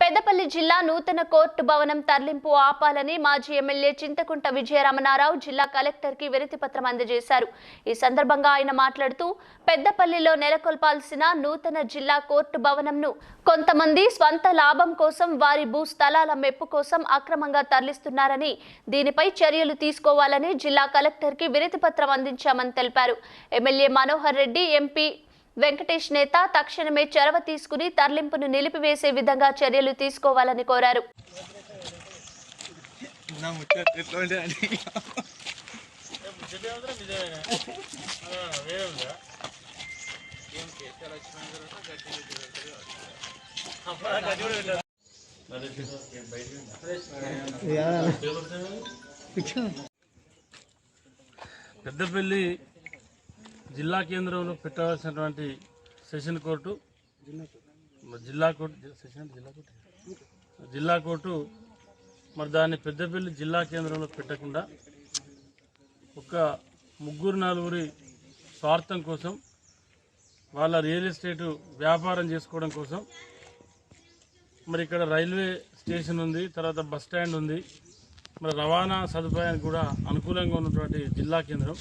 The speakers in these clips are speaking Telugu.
పెద్దపల్లి జిల్లా నూతన కోర్టు భవనం తరలింపు ఆపాలని మాజీ ఎమ్మెల్యే చింతకుంట విజయరామనారావు జిల్లా కలెక్టర్ కి వినతి పత్రం అందజేశారు. ఈ సందర్భంగా ఆయన మాట్లాడుతూ పెద్దపల్లిలో నెలకొల్పాల్సిన నూతన జిల్లా కోర్టు భవనంను కొంతమంది స్వంత లాభం కోసం వారి భూ స్థలాల మెప్పు కోసం అక్రమంగా తరలిస్తున్నారని దీనిపై చర్యలు తీసుకోవాలని జిల్లా కలెక్టర్ కి వినతి పత్రం అందించామని తెలిపారు. ఎమ్మెల్యే మనోహర్ రెడ్డి, ఎంపీ వెంకటేష్ నేత తక్షణమే చొరవ తీసుకుని తరలింపును నిలిపివేసే విధంగా చర్యలు తీసుకోవాలని కోరారు. పెద్దపల్లి జిల్లా కేంద్రంలో పెట్టవలసినటువంటి సెషన్ కోర్టు జిల్లా కోర్టు మరి దాన్ని పెద్దపల్లి జిల్లా కేంద్రంలో పెట్టకుండా ఒక ముగ్గురు నలుగురి స్వార్థం కోసం వాళ్ళ రియల్ ఎస్టేట్ వ్యాపారం చేసుకోవడం కోసం మరి ఇక్కడ రైల్వే స్టేషన్ ఉంది, తర్వాత బస్ స్టాండ్ ఉంది, మరి రవాణా సదుపాయానికి కూడా అనుకూలంగా ఉన్నటువంటి జిల్లా కేంద్రం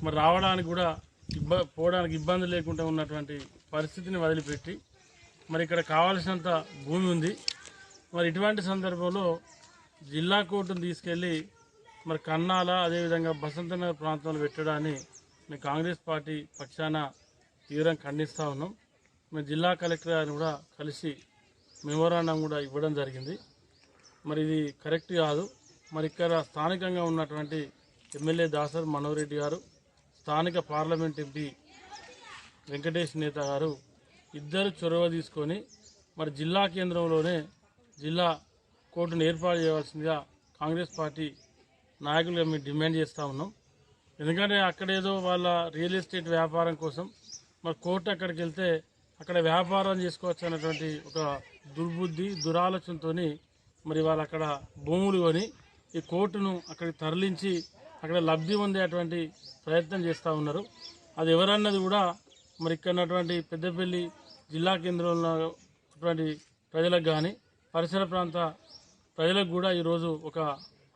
మరి రావడానికి కూడా పోవడానికి ఇబ్బంది లేకుండా ఉన్నటువంటి పరిస్థితిని వదిలిపెట్టి మరి ఇక్కడ కావాల్సినంత భూమి ఉంది. మరి ఇటువంటి సందర్భంలో జిల్లా కోర్టును తీసుకెళ్ళి మరి కన్నాల అదేవిధంగా బసంతనగర్ ప్రాంతంలో పెట్టడాన్ని మేము కాంగ్రెస్ పార్టీ పక్షాన తీవ్రంగా ఖండిస్తూ ఉన్నాం. మేము జిల్లా కలెక్టర్ గారిని కూడా కలిసి మెమోరాండం కూడా ఇవ్వడం జరిగింది. మరి ఇది కరెక్ట్ కాదు. మరి ఇక్కడ స్థానికంగా ఉన్నటువంటి ఎమ్మెల్యే దాసర్ మనోహర్ రెడ్డి గారు, స్థానిక పార్లమెంట్ ఎంపీ వెంకటేష్ నేత గారు ఇద్దరు చొరవ తీసుకొని మరి జిల్లా కేంద్రంలోనే జిల్లా కోర్టును ఏర్పాటు చేయవలసిందిగా కాంగ్రెస్ పార్టీ నాయకులుగా మేము డిమాండ్ చేస్తూ ఉన్నాం. ఎందుకంటే అక్కడేదో వాళ్ళ రియల్ ఎస్టేట్ వ్యాపారం కోసం మరి కోర్టు అక్కడికి వెళ్తే అక్కడ వ్యాపారం చేసుకోవచ్చు అన్నటువంటి ఒక దుర్బుద్ధి దురాలోచనతో మరి వాళ్ళు అక్కడ భూములు కొని ఈ కోర్టును అక్కడికి తరలించి అక్కడ లబ్ధి పొందేటువంటి ప్రయత్నం చేస్తూ ఉన్నారు. అది ఎవరన్నది కూడా మరి ఇక్కడ ఉన్నటువంటి పెద్దపల్లి జిల్లా కేంద్రంలో ఉన్నటువంటి ప్రజలకు కానీ పరిసర ప్రాంత ప్రజలకు కూడా ఈరోజు ఒక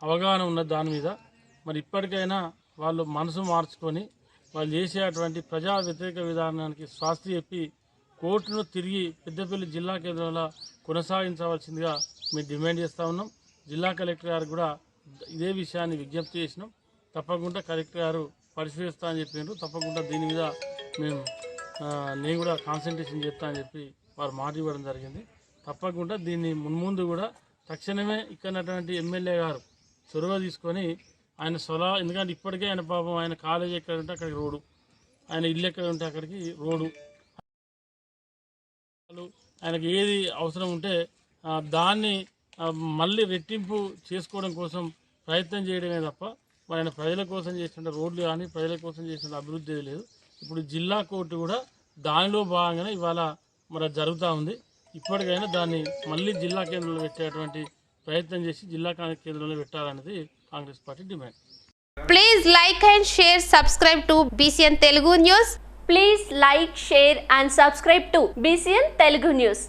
అవగాహన ఉన్నది దాని మీద. మరి ఇప్పటికైనా వాళ్ళు మనసు మార్చుకొని వాళ్ళు చేసేటువంటి ప్రజా వ్యతిరేక విధానానికి స్వాస్తి చెప్పి కోర్టును తిరిగి పెద్దపల్లి జిల్లా కేంద్రంలో కొనసాగించవలసిందిగా మేము డిమాండ్ చేస్తూ ఉన్నాం. జిల్లా కలెక్టర్ గారు కూడా ఇదే విషయాన్ని విజ్ఞప్తి చేసినాం. తప్పకుండా కలెక్టర్ గారు పరిశీలిస్తా అని చెప్పిండ్రు. తప్పకుండా దీని మీద నేను కూడా కాన్సన్ట్రేషన్ చేస్తా అని చెప్పి వారు మాట ఇవ్వడం జరిగింది. తప్పకుండా దీన్ని మున్ముందు కూడా తక్షణమే ఇక్కడటువంటి ఎమ్మెల్యే గారు చొరవ తీసుకొని ఆయన ఎందుకంటే ఇప్పటికే ఆయన పాపం ఆయన కాలేజీ ఎక్కడ ఉంటే అక్కడికి రోడ్డు, ఆయన ఇల్లు ఎక్కడ ఉంటే అక్కడికి రోడ్డు, ఆయనకి ఏది అవసరం ఉంటే దాన్ని మళ్ళీ రెట్టింపు చేసుకోవడం కోసం ప్రయత్నం చేయడమే తప్ప ఆయన ప్రజల కోసం చేసిన రోడ్లు కానీ ప్రజల కోసం చేసిన అభివృద్ధి లేదు. ఇప్పుడు జిల్లా కోర్టు కూడా దానిలో భాగంగానే ఇవాళ మరి జరుగుతూ ఉంది. ఇప్పటికైనా దాన్ని మళ్ళీ జిల్లా కేంద్రంలో పెట్టేటువంటి ప్రయత్నం చేసి జిల్లా కేంద్రంలో పెట్టాలనేది Congress party demand. Please like and share, subscribe to BCN Telugu News. Please like, share and subscribe to BCN Telugu News.